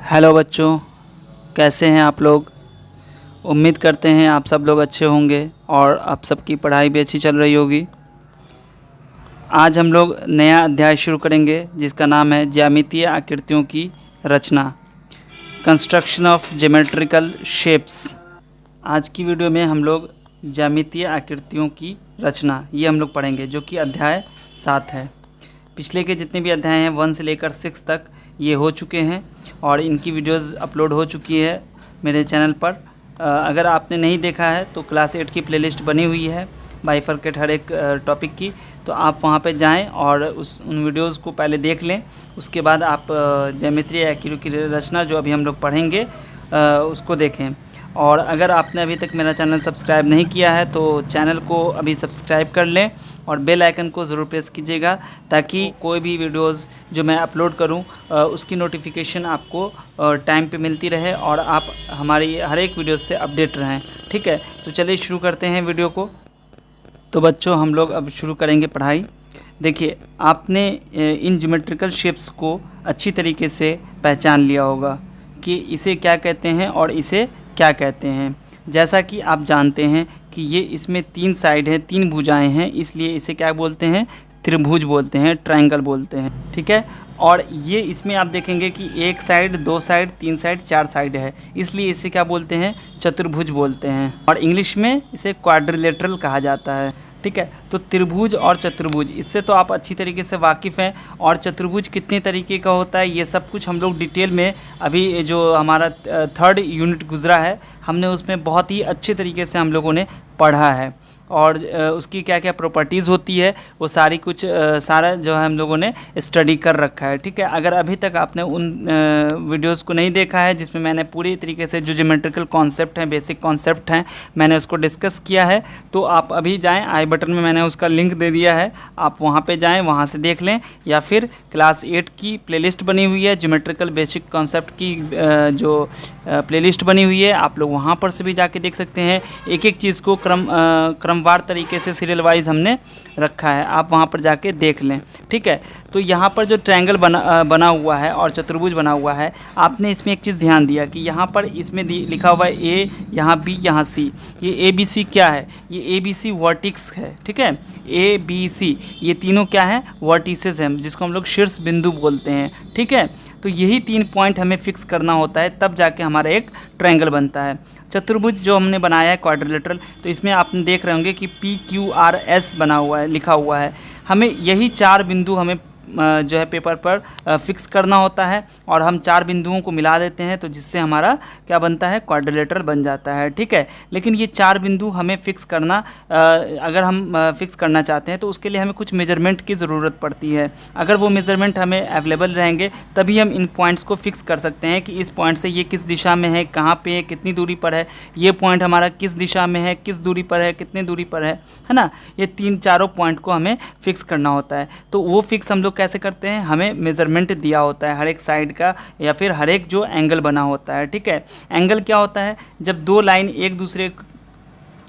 Hello बच्चों, कैसे हैं आप लोग। उम्मीद करते हैं आप सब लोग अच्छे होंगे और आप सबकी पढ़ाई भी अच्छी चल रही होगी। आज हम लोग नया अध्याय शुरू करेंगे जिसका नाम है ज्यामितीय आकृतियों की रचना, कंस्ट्रक्शन ऑफ ज्योमेट्रिकल शेप्स। आज की वीडियो में हम लोग ज्यामितीय आकृतियों की रचना ये हम लोग पढ़ेंगे, जो कि अध्याय 7 है। पिछले के जितने भी अध्याय हैं 1 से लेकर 6 तक ये हो चुके हैं और इनकी वीडियोस अपलोड हो चुकी है मेरे चैनल पर। अगर आपने नहीं देखा है तो क्लास 8 की प्लेलिस्ट बनी हुई है बाइफरकेट हर एक टॉपिक की, तो आप वहाँ पे जाएं और उन वीडियोस को पहले देख लें। उसके बाद आप ज्यामितीय आकृति की रचना जो अभी हम लोग पढ़ेंगे उसको देखें। और अगर आपने अभी तक मेरा चैनल सब्सक्राइब नहीं किया है तो चैनल को अभी सब्सक्राइब कर लें और बेल आइकन को ज़रूर प्रेस कीजिएगा, ताकि कोई भी वीडियोस जो मैं अपलोड करूं उसकी नोटिफिकेशन आपको टाइम पे मिलती रहे और आप हमारी हर एक वीडियो से अपडेट रहें। ठीक है, तो चलिए शुरू करते हैं वीडियो को। तो बच्चों, हम लोग अब शुरू करेंगे पढ़ाई। देखिए, आपने इन ज्योमेट्रिकल शेप्स को अच्छी तरीके से पहचान लिया होगा कि इसे क्या कहते हैं और इसे क्या कहते हैं। जैसा कि आप जानते हैं कि ये इसमें 3 साइड हैं, 3 भुजाएं हैं, इसलिए इसे क्या बोलते हैं, त्रिभुज बोलते हैं, ट्रायंगल बोलते हैं। ठीक है, और ये इसमें आप देखेंगे कि 1 साइड, 2 साइड, 3 साइड, 4 साइड है, इसलिए इसे क्या बोलते हैं, चतुर्भुज बोलते हैं और इंग्लिश में इसे क्वाड्रिलेटरल कहा जाता है। ठीक है, तो त्रिभुज और चतुर्भुज, इससे तो आप अच्छी तरीके से वाकिफ़ हैं। और चतुर्भुज कितने तरीके का होता है ये सब कुछ हम लोग डिटेल में अभी जो हमारा 3rd यूनिट गुजरा है हमने उसमें बहुत ही अच्छे तरीके से हम लोगों ने पढ़ा है। और उसकी क्या क्या प्रॉपर्टीज़ होती है वो सारा जो है हम लोगों ने स्टडी कर रखा है। ठीक है, अगर अभी तक आपने उन वीडियोस को नहीं देखा है जिसमें मैंने पूरी तरीके से जो ज्योमेट्रिकल कॉन्सेप्ट हैं, बेसिक कॉन्सेप्ट हैं, मैंने उसको डिस्कस किया है, तो आप अभी जाएं, आई बटन में मैंने उसका लिंक दे दिया है, आप वहाँ पे जाएं, वहाँ से देख लें। या फिर क्लास 8 की प्लेलिस्ट बनी हुई है, ज्योमेट्रिकल बेसिक कॉन्सेप्ट की जो प्लेलिस्ट बनी हुई है, आप लोग वहाँ पर से भी जाके देख सकते हैं। एक एक चीज़ को क्रमवार तरीके से सीरियल वाइज हमने रखा है, आप वहाँ पर जाके देख लें। ठीक है, तो यहाँ पर जो ट्रायंगल बना हुआ है और चतुर्भुज बना हुआ है, आपने इसमें एक चीज़ ध्यान दिया कि यहाँ पर इसमें लिखा हुआ है ए, यहाँ बी, यहाँ सी। ये ए बी सी क्या है, ये ए बी सी वर्टिक्स है। ठीक है, ए बी सी ये तीनों क्या है, वर्टिसेस हैं, जिसको हम लोग शीर्ष बिंदु बोलते हैं। ठीक है, तो यही 3 पॉइंट हमें फिक्स करना होता है, तब जाके हमारा एक ट्रायंगल बनता है। चतुर्भुज जो हमने बनाया है क्वाड्रिलेटरल, तो इसमें आपने देख रहे होंगे कि PQRS बना हुआ है, लिखा हुआ है। हमें यही 4 बिंदु हमें जो है पेपर पर फिक्स करना होता है और हम 4 बिंदुओं को मिला देते हैं, तो जिससे हमारा क्या बनता है, क्वाड्रिलेटरल बन जाता है। ठीक है, लेकिन ये 4 बिंदु हमें फिक्स करना, अगर हम फिक्स करना चाहते हैं तो उसके लिए हमें कुछ मेजरमेंट की ज़रूरत पड़ती है। अगर वो मेजरमेंट हमें अवेलेबल रहेंगे तभी हम इन पॉइंट्स को फिक्स कर सकते हैं कि इस पॉइंट से ये किस दिशा में है, कहाँ पे है, कितनी दूरी पर है, ये पॉइंट हमारा किस दिशा में है, किस दूरी पर है, कितनी दूरी पर है ना। ये 3-4 पॉइंट को हमें फिक्स करना होता है। तो वो फिक्स हम लोग कैसे करते हैं, हमें मेज़रमेंट दिया होता है हर एक साइड का, या फिर हर एक जो एंगल बना होता है। ठीक है, एंगल क्या होता है, जब 2 लाइन एक दूसरे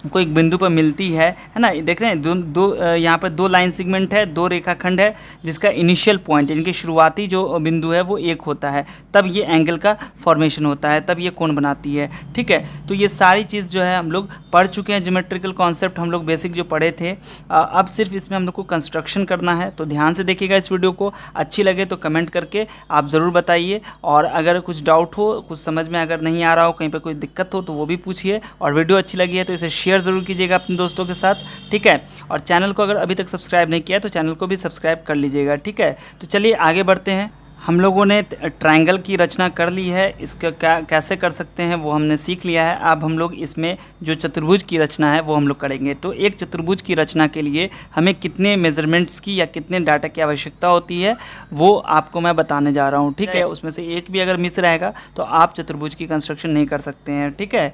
को एक बिंदु पर मिलती है ना, देख रहे हैं यहाँ पर 2 लाइन सेगमेंट है, 2 रेखाखंड है, जिसका इनिशियल पॉइंट इनके शुरुआती जो बिंदु है वो एक होता है, तब ये एंगल का फॉर्मेशन होता है, तब ये कोण बनाती है। ठीक है, तो ये सारी चीज़ जो है हम लोग पढ़ चुके हैं, ज्योमेट्रिकल कॉन्सेप्ट हम लोग बेसिक जो पढ़े थे। अब सिर्फ इसमें हम लोग को कंस्ट्रक्शन करना है, तो ध्यान से देखिएगा इस वीडियो को। अच्छी लगे तो कमेंट करके आप ज़रूर बताइए, और अगर कुछ डाउट हो, कुछ समझ में अगर नहीं आ रहा हो, कहीं पर कोई दिक्कत हो तो वो भी पूछिए। और वीडियो अच्छी लगी है तो इसे शेयर ज़रूर कीजिएगा अपने दोस्तों के साथ। ठीक है, और चैनल को अगर अभी तक सब्सक्राइब नहीं किया तो चैनल को भी सब्सक्राइब कर लीजिएगा। ठीक है, तो चलिए आगे बढ़ते हैं। हम लोगों ने ट्रायंगल की रचना कर ली है, इसका कैसे कर सकते हैं वो हमने सीख लिया है। अब हम लोग इसमें जो चतुर्भुज की रचना है वो हम लोग करेंगे। तो एक चतुर्भुज की रचना के लिए हमें कितने मेजरमेंट्स की या कितने डाटा की आवश्यकता होती है वो आपको मैं बताने जा रहा हूँ। ठीक है, उसमें से एक भी अगर मिस रहेगा तो आप चतुर्भुज की कंस्ट्रक्शन नहीं कर सकते हैं। ठीक है,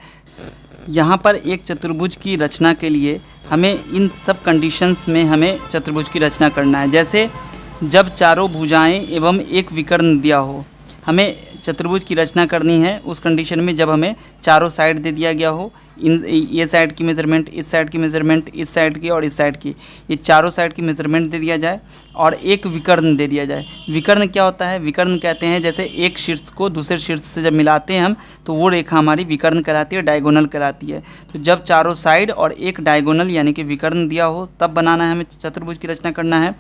यहाँ पर एक चतुर्भुज की रचना के लिए हमें इन सब कंडीशंस में हमें चतुर्भुज की रचना करना है। जैसे जब चारों भुजाएं एवं एक विकर्ण दिया हो, हमें चतुर्भुज की रचना करनी है उस कंडीशन में जब हमें चारों साइड दे दिया गया हो, ये साइड की मेज़रमेंट, इस साइड की मेज़रमेंट, इस साइड की और इस साइड की, ये चारों साइड की मेज़रमेंट दे दिया जाए और एक विकर्ण दे दिया जाए। विकर्ण क्या होता है? विकर्ण कहते हैं जैसे एक शीर्ष को दूसरे शीर्ष से जब मिलाते हैं हम तो वो रेखा हमारी विकर्ण कहलाती है, डायगोनल कहलाती है। तो जब चारों साइड और एक डायगोनल यानी कि विकर्ण दिया हो तब बनाना है, हमें चतुर्भुज की रचना करना है।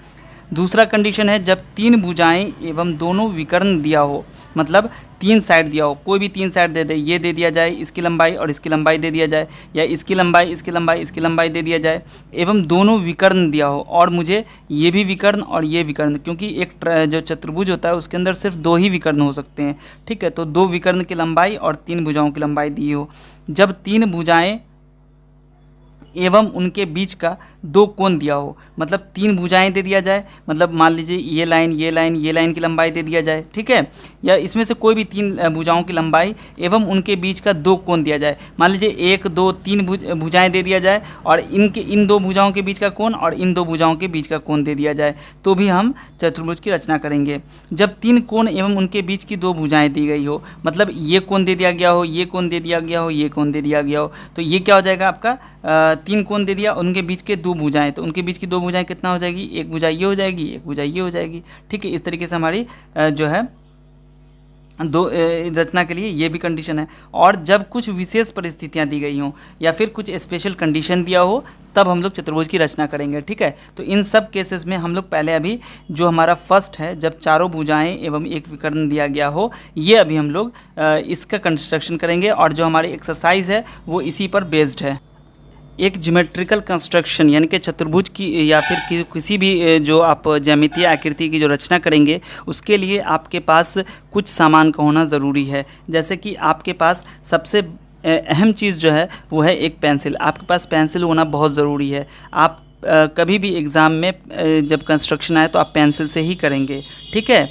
दूसरा कंडीशन है जब 3 भुजाएं एवं दोनों विकर्ण दिया हो, मतलब 3 साइड दिया हो, कोई भी 3 साइड दे दे, ये दे दिया जाए, इसकी लंबाई और इसकी लंबाई दे दिया जाए, या इसकी लंबाई इसकी लंबाई इसकी लंबाई दे दिया जाए, एवं दोनों विकर्ण दिया हो और मुझे ये भी विकर्ण और ये विकर्ण, क्योंकि एक जो चतुर्भुज होता है उसके अंदर सिर्फ 2 ही विकर्ण हो सकते हैं, ठीक है। तो 2 विकर्ण की लंबाई और 3 भुजाओं की लंबाई दी हो। जब 3 भुजाएँ एवं उनके बीच का 2 कोण दिया हो, मतलब 3 भुजाएं दे दिया जाए, मतलब मान लीजिए ये लाइन ये लाइन ये लाइन की लंबाई दे दिया जाए, ठीक है, या इसमें से कोई भी 3 भुजाओं की लंबाई एवं उनके बीच का 2 कोण दिया जाए। मान लीजिए 1 2 3 भुजाएं दे दिया जाए और इन 2 भुजाओं के बीच का कोण और इन 2 भुजाओं के बीच का कोण दे दिया जाए, तो भी हम चतुर्भुज की रचना करेंगे। जब 3 कोण एवं उनके बीच की 2 भुजाएं दी गई हो, मतलब ये कोण दे दिया गया हो, ये कोण दे दिया गया हो, ये कोण दे दिया गया हो, तो ये क्या हो जाएगा आपका 3 कोण दे दिया, उनके बीच के 2 भुजाएं, तो उनके बीच की 2 भुजाएं कितना हो जाएगी? एक भुजा ये हो जाएगी, एक भुजा ये हो जाएगी, ठीक है। इस तरीके से हमारी जो है रचना के लिए ये भी कंडीशन है। और जब कुछ विशेष परिस्थितियां दी गई हों या फिर कुछ स्पेशल कंडीशन दिया हो तब हम लोग चतुर्भुज की रचना करेंगे, ठीक है। तो इन सब केसेस में हम लोग पहले अभी जो हमारा फर्स्ट है, जब चारों भुजाएं एवं एक विकर्ण दिया गया हो, ये अभी हम लोग इसका कंस्ट्रक्शन करेंगे और जो हमारी एक्सरसाइज है वो इसी पर बेस्ड है। एक ज्योमेट्रिकल कंस्ट्रक्शन यानी कि चतुर्भुज की या फिर किसी भी जो आप ज्यामितीय आकृति की जो रचना करेंगे उसके लिए आपके पास कुछ सामान का होना ज़रूरी है। जैसे कि आपके पास सबसे अहम चीज़ जो है वो है एक पेंसिल। आपके पास पेंसिल होना बहुत ज़रूरी है। आप कभी भी एग्ज़ाम में जब कंस्ट्रक्शन आए तो आप पेंसिल से ही करेंगे, ठीक है।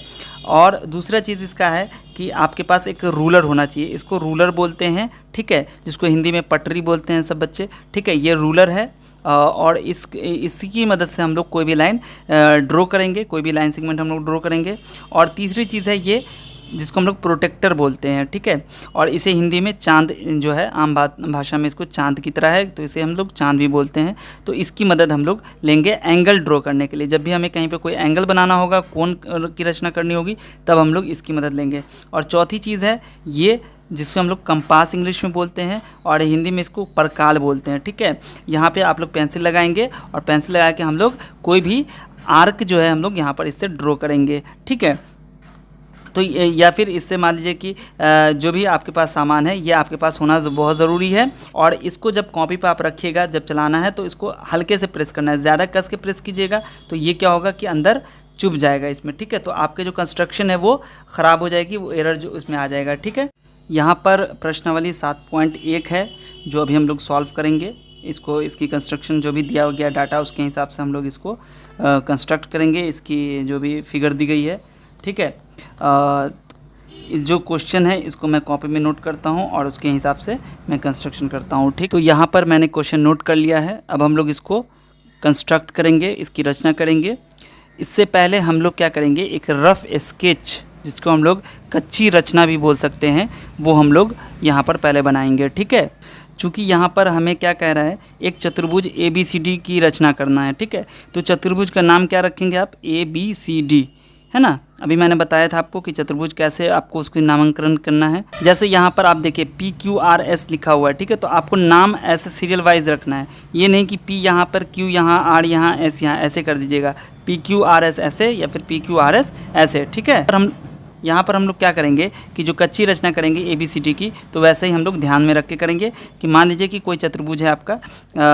और दूसरा चीज़ इसका है कि आपके पास एक रूलर होना चाहिए, इसको रूलर बोलते हैं, ठीक है, जिसको हिंदी में पटरी बोलते हैं सब बच्चे, ठीक है। ये रूलर है और इसकी मदद से हम लोग कोई भी लाइन ड्रॉ करेंगे, कोई भी लाइन सेगमेंट हम लोग ड्रॉ करेंगे। और तीसरी चीज़ है ये जिसको हम लोग प्रोटेक्टर बोलते हैं, ठीक है। और इसे हिंदी में चांद जो है, आम भाषा में इसको चांद की तरह है तो इसे हम लोग चांद भी बोलते हैं। तो इसकी मदद हम लोग लेंगे एंगल ड्रॉ करने के लिए। जब भी हमें कहीं पे कोई एंगल बनाना होगा, कोण की रचना करनी होगी, तब हम लोग इसकी मदद लेंगे। और चौथी चीज़ है ये जिसको हम लोग कंपास इंग्लिश में बोलते हैं और हिंदी में इसको परकाल बोलते हैं, ठीक है। यहाँ पे आप लोग पेंसिल लगाएंगे और पेंसिल लगा के हम लोग कोई भी आर्क जो है हम लोग यहाँ पर इससे ड्रॉ करेंगे, ठीक है। तो या फिर इससे मान लीजिए कि जो भी आपके पास सामान है ये आपके पास होना बहुत ज़रूरी है। और इसको जब कॉपी पे आप रखिएगा, जब चलाना है तो इसको हल्के से प्रेस करना है, ज़्यादा कस के प्रेस कीजिएगा तो ये क्या होगा कि अंदर चुभ जाएगा इसमें, ठीक है। तो आपके जो कंस्ट्रक्शन है वो ख़राब हो जाएगी, वो एरर जो इसमें आ जाएगा, ठीक है। यहाँ पर प्रश्नावली 7.1 है जो अभी हम लोग सॉल्व करेंगे। इसको इसकी कंस्ट्रक्शन जो भी दिया गया डाटा उसके हिसाब से हम लोग इसको कंस्ट्रक्ट करेंगे, इसकी जो भी फिगर दी गई है, ठीक है। जो क्वेश्चन है इसको मैं कॉपी में नोट करता हूँ और उसके हिसाब से मैं कंस्ट्रक्शन करता हूँ, ठीक। तो यहाँ पर मैंने क्वेश्चन नोट कर लिया है। अब हम लोग इसको कंस्ट्रक्ट करेंगे, इसकी रचना करेंगे। इससे पहले हम लोग क्या करेंगे, एक रफ़ स्केच जिसको हम लोग कच्ची रचना भी बोल सकते हैं, वो हम लोग यहाँ पर पहले बनाएंगे, ठीक है। चूँकि यहाँ पर हमें क्या कह रहा है, एक चतुर्भुज ABCD की रचना करना है, ठीक है। तो चतुर्भुज का नाम क्या रखेंगे आप? ABCD, है ना। अभी मैंने बताया था आपको कि चतुर्भुज कैसे आपको उसकी नामकरण करना है। जैसे यहाँ पर आप देखिए PQRS लिखा हुआ है, ठीक है। तो आपको नाम ऐसे सीरियल वाइज रखना है, ये नहीं कि P यहाँ पर, Q यहाँ, R यहाँ, S यहाँ, ऐसे कर दीजिएगा। PQRS ऐसे या फिर PQRS ऐसे, ठीक है। और हम यहाँ पर हम लोग क्या करेंगे कि जो कच्ची रचना करेंगे ABCD की, तो वैसे ही हम लोग ध्यान में रख के करेंगे कि मान लीजिए कि कोई चतुर्भुज है आपका,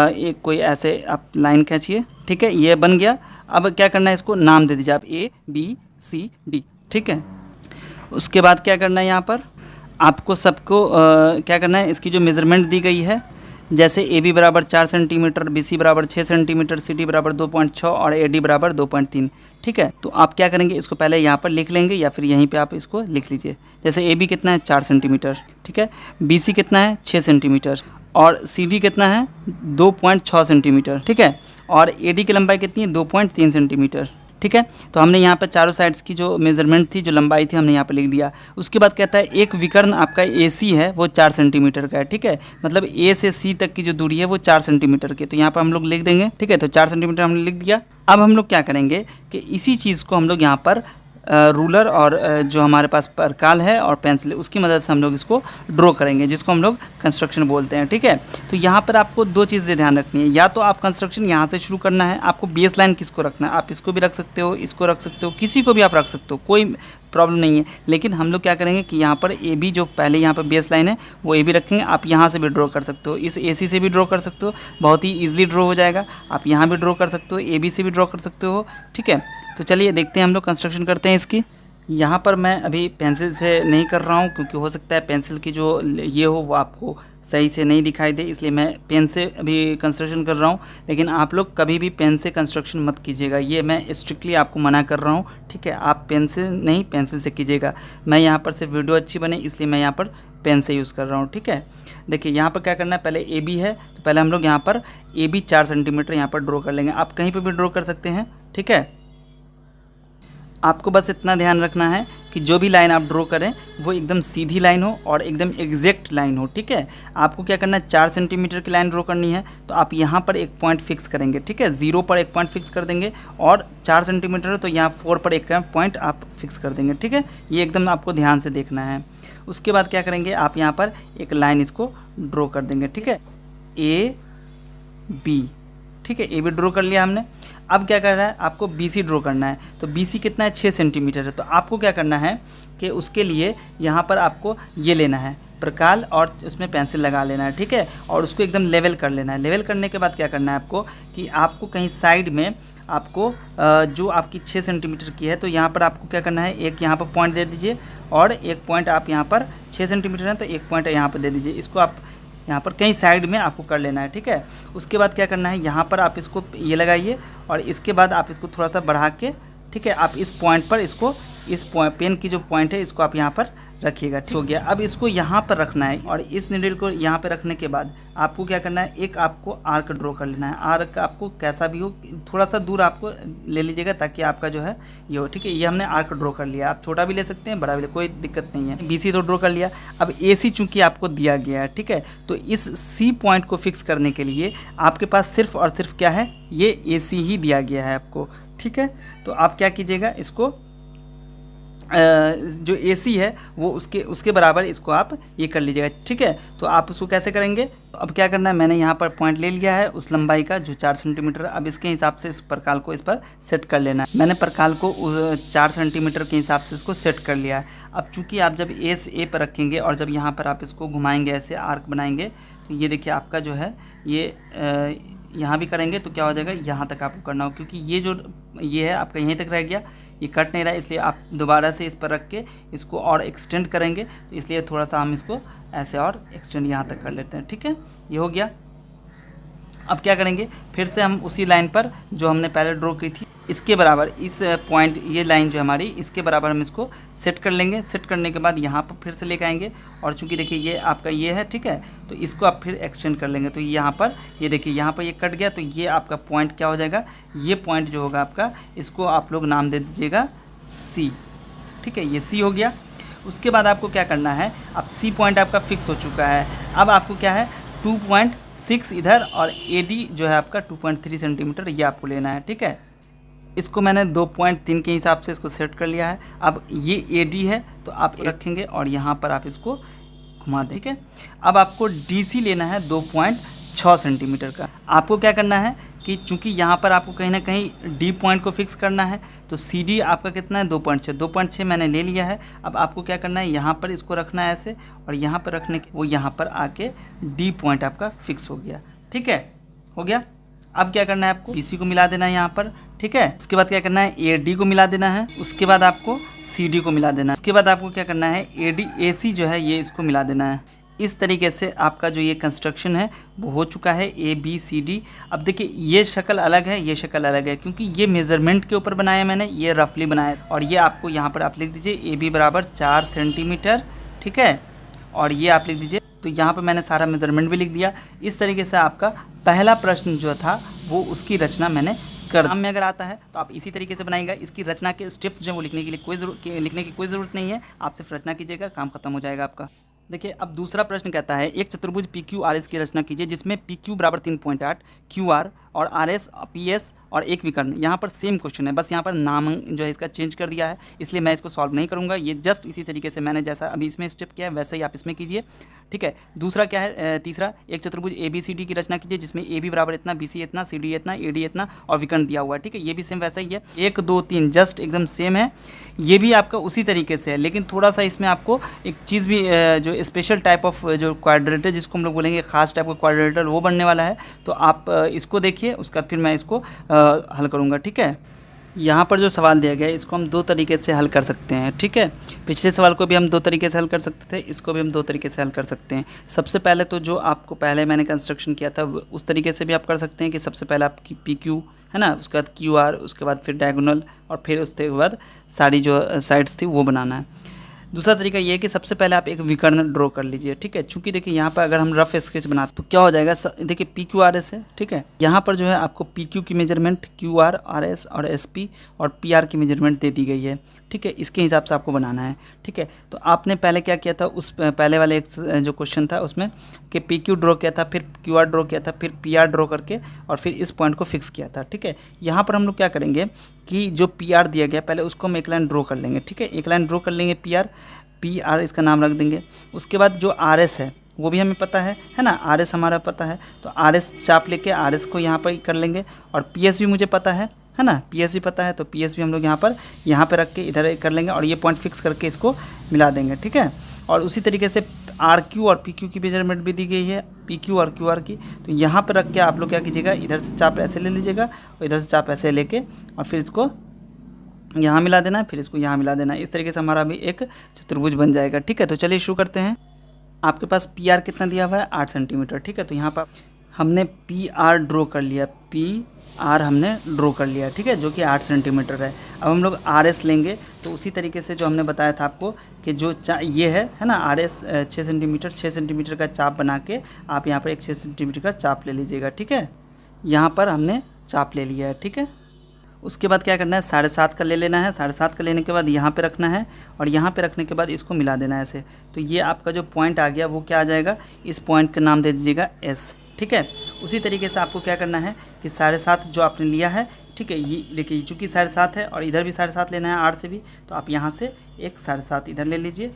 एक कोई ऐसे आप लाइन खींचिए, ठीक है, ये बन गया। अब क्या करना है, इसको नाम दे दीजिए आप ABCD, ठीक है। उसके बाद क्या करना है, यहाँ पर आपको सबको क्या करना है, इसकी जो मेज़रमेंट दी गई है, जैसे AB बराबर 4 सेंटीमीटर, BC बराबर 6 सेंटीमीटर, CD बराबर 2.6 और AD बराबर 2.3, ठीक है। तो आप क्या करेंगे, इसको पहले यहाँ पर लिख लेंगे या फिर यहीं पे आप इसको लिख लीजिए। जैसे AB कितना है, 4 सेंटीमीटर, ठीक है। BC कितना है, 6 सेंटीमीटर और CD कितना है, 2.6 सेंटीमीटर, ठीक है। और AD की लंबाई कितनी है, 2.3 सेंटीमीटर, ठीक है। तो हमने यहाँ पर चारों साइड्स की जो मेजरमेंट थी, जो लंबाई थी, हमने यहाँ पर लिख दिया। उसके बाद कहता है एक विकर्ण आपका AC है वो 4 सेंटीमीटर का है, ठीक है। मतलब A से C तक की जो दूरी है वो 4 सेंटीमीटर की, तो यहाँ पर हम लोग लिख देंगे, ठीक है। तो 4 सेंटीमीटर हमने लिख दिया। अब हम लोग क्या करेंगे कि इसी चीज़ को हम लोग यहाँ पर रूलर और जो हमारे पास परकाल है और पेंसिल, उसकी मदद से हम लोग इसको ड्रॉ करेंगे, जिसको हम लोग कंस्ट्रक्शन बोलते हैं, ठीक है। तो यहाँ पर आपको दो चीज़ें ध्यान रखनी है, या तो आप कंस्ट्रक्शन यहाँ से शुरू करना है, आपको बेस लाइन किसको रखना है, आप इसको भी रख सकते हो, इसको रख सकते हो, किसी को भी आप रख सकते हो, कोई प्रॉब्लम नहीं है। लेकिन हम लोग क्या करेंगे कि यहाँ पर AB जो पहले यहाँ पर बेस लाइन है वो AB रखेंगे। आप यहाँ से भी ड्रॉ कर सकते हो, इस AC से भी ड्रॉ कर सकते हो, बहुत ही ईजिली ड्रॉ हो जाएगा। आप यहाँ भी ड्रॉ कर सकते हो, AB से भी ड्रॉ कर सकते हो, ठीक है। तो चलिए देखते हैं, हम लोग कंस्ट्रक्शन करते हैं इसकी। यहाँ पर मैं अभी पेंसिल से नहीं कर रहा हूँ, क्योंकि हो सकता है पेंसिल की जो ये हो वो आपको सही से नहीं दिखाई दे, इसलिए मैं पेन से अभी कंस्ट्रक्शन कर रहा हूँ। लेकिन आप लोग कभी भी पेन से कंस्ट्रक्शन मत कीजिएगा, ये मैं स्ट्रिक्टली आपको मना कर रहा हूँ, ठीक है। आप पेन से नहीं, पेंसिल से कीजिएगा। मैं यहाँ पर सिर्फ वीडियो अच्छी बने इसलिए मैं यहाँ पर पेन से यूज़ कर रहा हूँ, ठीक है। देखिए यहाँ पर क्या करना है, पहले AB है तो पहले हम लोग यहाँ पर AB 4 सेंटीमीटर यहाँ पर ड्रॉ कर लेंगे। आप कहीं पर भी ड्रॉ कर सकते हैं, ठीक है। आपको बस इतना ध्यान रखना है कि जो भी लाइन आप ड्रॉ करें वो एकदम सीधी लाइन हो और एकदम एग्जैक्ट लाइन हो, ठीक है। आपको क्या करना है, 4 सेंटीमीटर की लाइन ड्रॉ करनी है, तो आप यहाँ पर एक पॉइंट फिक्स करेंगे, ठीक है। 0 पर एक पॉइंट फिक्स कर देंगे, और 4 सेंटीमीटर है तो यहाँ 4 पर एक पॉइंट आप फिक्स कर देंगे, ठीक है। ये एकदम आपको ध्यान से देखना है। उसके बाद क्या करेंगे, आप यहाँ पर एक लाइन इसको ड्रॉ कर देंगे, ठीक है, AB, ठीक है। AB ड्रॉ कर लिया हमने। अब क्या कर रहा है, आपको BC ड्रॉ करना है। तो BC कितना है, 6 सेंटीमीटर है। तो आपको क्या करना है कि उसके लिए यहाँ पर आपको ये लेना है प्रकाल, और उसमें पेंसिल लगा लेना है, ठीक है। और उसको एकदम लेवल कर लेना है। लेवल करने के बाद क्या करना है आपको कि आपको कहीं साइड में आपको जो आपकी 6 सेंटीमीटर की है, तो यहाँ पर आपको क्या करना है, एक यहाँ पर पॉइंट दे दीजिए, और एक पॉइंट आप यहाँ पर 6 सेंटीमीटर है तो एक पॉइंट यहाँ पर दे दीजिए। इसको आप यहाँ पर कहीं साइड में आपको कर लेना है, ठीक है। उसके बाद क्या करना है, यहाँ पर आप इसको ये लगाइए, और इसके बाद आप इसको थोड़ा सा बढ़ा के, ठीक है, आप इस पॉइंट पर इसको, इस पेन की जो पॉइंट है इसको आप यहाँ पर रखिएगा, ठीक हो गया। अब इसको यहाँ पर रखना है, और इस निडल को यहाँ पर रखने के बाद आपको क्या करना है, एक आपको आर्क ड्रॉ कर लेना है। आर्क आपको कैसा भी हो, थोड़ा सा दूर आपको ले लीजिएगा ताकि आपका जो है ये हो, ठीक है। ये हमने आर्क ड्रॉ कर लिया, आप छोटा भी ले सकते हैं, बड़ा भी ले, कोई दिक्कत नहीं है। BC तो ड्रॉ कर लिया। अब AC चूँकि आपको दिया गया है, ठीक है, तो इस C पॉइंट को फिक्स करने के लिए आपके पास सिर्फ और सिर्फ क्या है, ये AC ही दिया गया है आपको, ठीक है। तो आप क्या कीजिएगा, इसको जो AC है वो उसके बराबर इसको आप ये कर लीजिएगा, ठीक है। तो आप उसको कैसे करेंगे, तो अब क्या करना है, मैंने यहाँ पर पॉइंट ले लिया है उस लंबाई का जो 4 सेंटीमीटर। अब इसके हिसाब से इस परकाल को इस पर सेट कर लेना है। मैंने परकाल को 4 सेंटीमीटर के हिसाब से इसको सेट कर लिया है। अब चूँकि आप जब A से A पर रखेंगे और जब यहाँ पर आप इसको घुमाएंगे, ऐसे आर्क बनाएंगे, तो ये देखिए आपका जो है ये यहाँ भी करेंगे तो क्या हो जाएगा, यहाँ तक आपको करना हो, क्योंकि ये है आपका यहीं तक रह गया, ये कट नहीं रहा, इसलिए आप दोबारा से इस पर रख के इसको और एक्सटेंड करेंगे। तो इसलिए थोड़ा सा हम इसको ऐसे और एक्सटेंड यहाँ तक कर लेते हैं, ठीक है। ये हो गया। अब क्या करेंगे, फिर से हम उसी लाइन पर जो हमने पहले ड्रॉ की थी इसके बराबर, इस पॉइंट, ये लाइन जो हमारी इसके बराबर हम इसको सेट कर लेंगे। सेट करने के बाद यहाँ पर फिर से लेकर आएंगे, और चूंकि देखिए ये आपका ये है, ठीक है, तो इसको आप फिर एक्सटेंड कर लेंगे। तो यहाँ पर ये देखिए यहाँ पर ये कट गया, तो ये आपका पॉइंट क्या हो जाएगा, ये पॉइंट जो होगा आपका, इसको आप लोग नाम दे दीजिएगा C, ठीक है, ये C हो गया। उसके बाद आपको क्या करना है, अब C पॉइंट आपका फिक्स हो चुका है। अब आपको क्या है, 2.6 इधर, और AD जो है आपका 2.3 सेंटीमीटर ये आपको लेना है, ठीक है। इसको मैंने 2.3 के हिसाब से इसको सेट कर लिया है। अब ये AD है तो आप रखेंगे और यहाँ पर आप इसको घुमा दें, ठीक है। अब आपको DC लेना है 2.6 सेंटीमीटर का। आपको क्या करना है कि चूंकि यहाँ पर आपको कहीं ना कहीं D पॉइंट को फिक्स करना है, तो CD आपका कितना है, 2.6 मैंने ले लिया है। अब आपको क्या करना है, यहाँ पर इसको रखना है ऐसे, और यहाँ पर रखने के वो यहाँ पर आके D पॉइंट आपका फिक्स हो गया, ठीक है, हो गया। अब क्या करना है, आपको BC को मिला देना है यहाँ पर, ठीक है। उसके बाद क्या करना है, AD को मिला देना है। उसके बाद आपको CD को मिला देना है। उसके बाद आपको क्या करना है, AC जो है ये इसको मिला देना है। इस तरीके से आपका जो ये कंस्ट्रक्शन है वो हो चुका है, ABCD। अब देखिए ये शक्ल अलग है, ये शक्ल अलग है, क्योंकि ये मेज़रमेंट के ऊपर बनाया मैंने, ये रफली बनाया। और ये आपको यहाँ पर आप लिख दीजिए AB बराबर 4 सेंटीमीटर, ठीक है, और ये आप लिख दीजिए। तो यहाँ पर मैंने सारा मेज़रमेंट भी लिख दिया। इस तरीके से आपका पहला प्रश्न जो था वो उसकी रचना मैंने कर नाम में अगर आता है तो आप इसी तरीके से बनाएगा। इसकी रचना के स्टेप्स जो वो लिखने के लिए लिखने की कोई ज़रूरत नहीं है, आप सिर्फ रचना कीजिएगा, काम खत्म हो जाएगा आपका। देखिए अब दूसरा प्रश्न कहता है एक चतुर्भुज पी क्यू आर एस की रचना कीजिए जिसमें पी क्यू बराबर 3.8, क्यू आर और आर एस पी एस और एक विकर्ण। यहाँ पर सेम क्वेश्चन है, बस यहाँ पर नाम जो है इसका चेंज कर दिया है, इसलिए मैं इसको सॉल्व नहीं करूँगा। ये जस्ट इसी तरीके से मैंने जैसा अभी इसमें स्टेप किया है वैसे ही आप इसमें कीजिए, ठीक है। दूसरा क्या है, तीसरा एक चतुर्भुज ए बी सी डी की रचना कीजिए जिसमें ए बी बराबर इतना, बी सी इतना, सी डी इतना, ए डी इतना और विकर्ण दिया हुआ है, ठीक है। ये भी सेम वैसा ही है, 1 2 3 जस्ट एकदम सेम है। ये भी आपका उसी तरीके से है, लेकिन थोड़ा सा इसमें आपको एक चीज़ भी जो स्पेशल टाइप ऑफ जो क्वाड्रेटर जिसको हम लोग बोलेंगे खास टाइप का क्वाड्रेटर वो बनने वाला है। तो आप इसको देखिए, उसके बाद फिर मैं इसको हल करूँगा, ठीक है। यहाँ पर जो सवाल दिया गया है इसको हम 2 तरीके से हल कर सकते हैं, ठीक है। पिछले सवाल को भी हम 2 तरीके से हल कर सकते थे, इसको भी हम 2 तरीके से हल कर सकते हैं। सबसे पहले तो जो आपको पहले मैंने कंस्ट्रक्शन किया था उस तरीके से भी आप कर सकते हैं कि सबसे पहले आपकी पी क्यू है ना, उसके बाद क्यू आर, उसके बाद फिर डायगोनल और फिर उसके बाद सारी जो साइड्स थी वो बनाना है। दूसरा तरीका ये है कि सबसे पहले आप एक विकर्ण ड्रॉ कर लीजिए, ठीक है। चूँकि देखिए यहाँ पर अगर हम रफ स्केच बनाते तो क्या हो जाएगा, देखिए पी क्यू आर एस है, ठीक है। यहाँ पर जो है आपको पी क्यू की measurement Q R, R S और एस पी और पी आर की मेजरमेंट दे दी गई है, ठीक है। इसके हिसाब से आपको बनाना है, ठीक है। तो आपने पहले क्या किया था, उस पहले वाले एक जो क्वेश्चन था उसमें कि पी क्यू ड्रॉ किया था, फिर क्यू आर ड्रॉ किया था, फिर पी आर ड्रॉ करके और फिर इस पॉइंट को फिक्स किया था, ठीक है। यहाँ पर हम लोग क्या करेंगे कि जो पी आर दिया गया पहले उसको हम एक लाइन ड्रॉ कर लेंगे, ठीक है। एक लाइन ड्रॉ कर लेंगे पी आर इसका नाम रख देंगे। उसके बाद जो आर एस है वो भी हमें पता है ना, आर एस हमारा पता है, तो आर एस चाप लेके आर एस को यहाँ पर कर लेंगे। और पी एस भी मुझे पता है ना, पी एस भी पता है, तो पी एस भी हम लोग यहाँ पर रख के इधर कर लेंगे और ये पॉइंट फिक्स करके इसको मिला देंगे, ठीक है। और उसी तरीके से आर क्यू और पी क्यू की मेजरमेंट भी दी गई है, पी क्यू और क्यू आर की। तो यहाँ पर रख के आप लोग क्या कीजिएगा, इधर से चाप ऐसे ले लीजिएगा और इधर से चाप ऐसे लेके और फिर इसको यहाँ मिला देना है, फिर इसको यहाँ मिला देना है। इस तरीके से हमारा भी एक चतुर्भुज बन जाएगा, ठीक है। तो चलिए शुरू करते हैं। आपके पास पी आर कितना दिया हुआ है, 8 सेंटीमीटर, ठीक है। तो यहाँ पर हमने पी आर ड्रॉ कर लिया, पी आर हमने ड्रॉ कर लिया, ठीक है, जो कि 8 सेंटीमीटर है। अब हम लोग आर एस लेंगे, तो उसी तरीके से जो हमने बताया था आपको कि जो ये है ना आर एस 6 सेंटीमीटर का चाप बना के आप यहाँ पर एक 6 सेंटीमीटर का चाप ले लीजिएगा, ठीक है। यहाँ पर हमने चाप ले लिया है, ठीक है। उसके बाद क्या करना है, 7.5 का ले लेना है। 7.5 का लेने के बाद यहाँ पे रखना है और यहाँ पे रखने के बाद इसको मिला देना है ऐसे। तो ये आपका जो पॉइंट आ गया वो क्या आ जाएगा, इस पॉइंट का नाम दे दीजिएगा एस, ठीक है। उसी तरीके से आपको क्या करना है कि 7.5 जो आपने लिया है, ठीक है, ये देखिए चूँकि 7.5 है और इधर भी 7.5 लेना है आर से भी, तो आप यहाँ से एक 7.5 इधर ले लीजिए।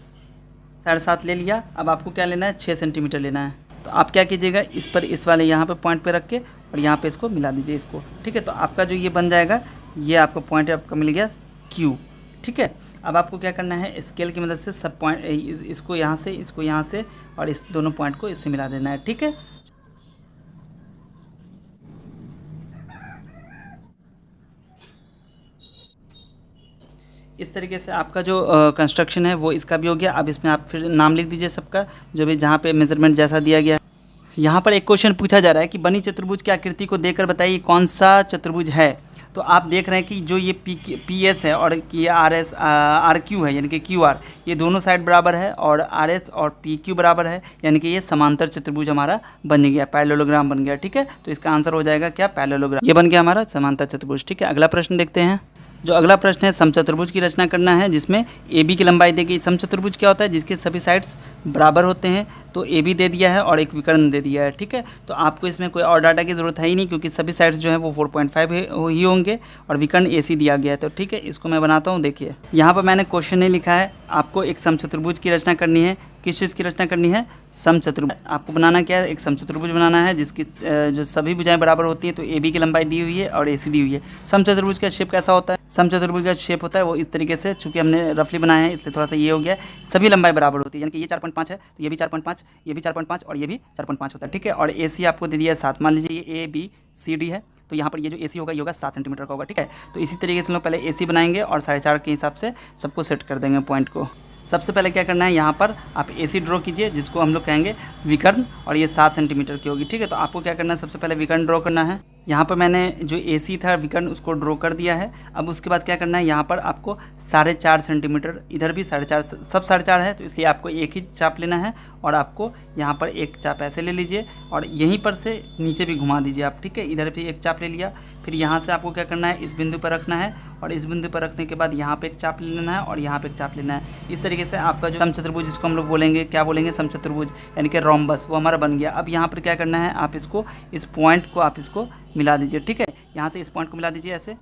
7.5 ले लिया। अब आपको क्या लेना है, 6 सेंटीमीटर लेना है। तो आप क्या कीजिएगा, इस पर इस वाले यहाँ पे पॉइंट पे रख के और यहाँ पे इसको मिला दीजिए इसको, ठीक है। तो आपका जो ये बन जाएगा, ये आपका पॉइंट आपका मिल गया क्यू, ठीक है। अब आपको क्या करना है, स्केल की मदद से सब पॉइंट इसको यहाँ से और इस दोनों पॉइंट को इससे मिला देना है, ठीक है। इस तरीके से आपका जो कंस्ट्रक्शन है वो इसका भी हो गया। अब इसमें आप फिर नाम लिख दीजिए सबका, जो भी जहाँ पे मेजरमेंट जैसा दिया गया है। यहाँ पर एक क्वेश्चन पूछा जा रहा है कि बनी चतुर्भुज की आकृति को देखकर बताइए कौन सा चतुर्भुज है। तो आप देख रहे हैं कि जो ये पी एस है और ये आर क्यू है, यानी कि क्यू आर, ये दोनों साइड बराबर है और आर एस और पी क्यू बराबर है, यानी कि ये समांतर चतुर्भुज हमारा बन गया, पैरेललोग्राम बन गया, ठीक है। तो इसका आंसर हो जाएगा क्या, पैरेललोग्राम। ये बन गया हमारा समांतर चतुर्भुज, ठीक है। अगला प्रश्न देखते हैं। जो अगला प्रश्न है, समचतुर्भुज की रचना करना है जिसमें ए बी की लंबाई दी गई। समचतुर्भुज क्या होता है, जिसके सभी साइड्स बराबर होते हैं। तो ए बी दे दिया है और एक विकर्ण दे दिया है, ठीक है। तो आपको इसमें कोई और डाटा की ज़रूरत है ही नहीं, क्योंकि सभी साइड्स जो है वो 4.5 ही होंगे और विकर्ण ए सी दिया गया है। तो ठीक है, इसको मैं बनाता हूँ। देखिए यहाँ पर मैंने क्वेश्चन नहीं लिखा है, आपको एक समचतुर्भुज की रचना करनी है। किस चीज़ की रचना करनी है, समचतुर्भुज। आपको बनाना क्या है, एक समचतुर्भुज बनाना है जिसकी जो सभी भुजाएं बराबर होती हैं। तो ए बी की लंबाई दी हुई है और ए सी दी हुई है। समचतुर्भुज का शेप कैसा होता है, समचतुर्भुज का शेप होता है वो इस तरीके से, चूंकि हमने रफली बनाया है इसलिए थोड़ा सा ये हो गया। सभी लंबाई बराबर होती है, यानी कि ये 4.5 है तो ये भी 4.5, ये भी 4.5 और ये भी 4.5 होता है, ठीक है। और ए सी आपको दे दिया है 7। मान लीजिए ये ए बी सी डी है, तो यहाँ पर ये जो ए सी होगा ये होगा 7 सेंटीमीटर का होगा, ठीक है। तो इसी तरीके से हम लोग पहले ए सी बनाएंगे और 4.5 के हिसाब से सबको सेट कर देंगे पॉइंट को। सबसे पहले क्या करना है, यहाँ पर आप ए सी ड्रॉ कीजिए जिसको हम लोग कहेंगे विकर्ण, और ये 7 सेंटीमीटर की होगी, ठीक है। तो आपको क्या करना है, सबसे पहले विकर्ण ड्रॉ करना है। यहाँ पर मैंने जो AC था विकर्ण उसको ड्रॉ कर दिया है। अब उसके बाद क्या करना है, यहाँ पर आपको 4.5 सेंटीमीटर, इधर भी 4.5, सब 4.5 है, तो इसलिए आपको एक ही चाप लेना है और आपको यहाँ पर एक चाप ऐसे ले लीजिए और यहीं पर से नीचे भी घुमा दीजिए आप, ठीक है। इधर भी एक चाप ले लिया, फिर यहाँ से आपको क्या करना है, इस बिंदु पर रखना है और इस बिंदु पर रखने के बाद यहाँ पे एक चाप ले लेना है और यहाँ पे एक चाप लेना है। इस तरीके से आपका जो समचतुर्भुज, जिसको हम लोग बोलेंगे, क्या बोलेंगे, समचतुर्भुज यानी कि रोम्बस, वो हमारा बन गया। अब यहाँ पर क्या करना है, आप इसको, इस पॉइंट को आप इसको मिला दीजिए, ठीक है। यहाँ से इस पॉइंट को मिला दीजिए ऐसे।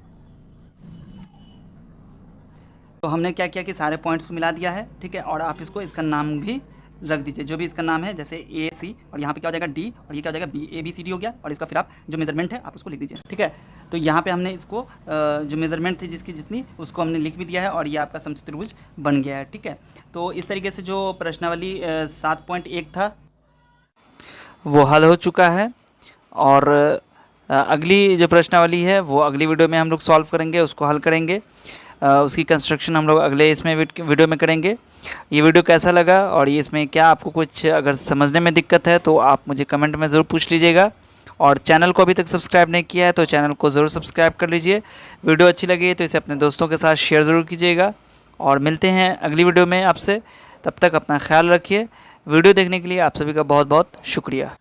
तो हमने क्या किया कि सारे पॉइंट्स को मिला दिया है, ठीक है। और आप इसको, इसका नाम भी रख दीजिए, जो भी इसका नाम है, जैसे AC, और यहाँ पे क्या हो जाएगा D, और ये क्या हो जाएगा B, ABCD हो गया। और इसका फिर आप जो मेजरमेंट है आप उसको लिख दीजिए, ठीक है। तो यहाँ पे हमने इसको जो मेजरमेंट थी जिसकी जितनी, उसको हमने लिख भी दिया है और ये आपका समचतुर्भुज बन गया है, ठीक है। तो इस तरीके से जो प्रश्नावली 7.1 था वो हल हो चुका है। और अगली जो प्रश्नावली है वो अगली वीडियो में हम लोग सॉल्व करेंगे, उसको हल करेंगे, उसकी कंस्ट्रक्शन हम लोग अगले इसमें वीडियो में करेंगे। ये वीडियो कैसा लगा और ये इसमें क्या आपको कुछ अगर समझने में दिक्कत है तो आप मुझे कमेंट में ज़रूर पूछ लीजिएगा। और चैनल को अभी तक सब्सक्राइब नहीं किया है तो चैनल को ज़रूर सब्सक्राइब कर लीजिए। वीडियो अच्छी लगी तो इसे अपने दोस्तों के साथ शेयर ज़रूर कीजिएगा। और मिलते हैं अगली वीडियो में आपसे, तब तक अपना ख्याल रखिए। वीडियो देखने के लिए आप सभी का बहुत बहुत शुक्रिया।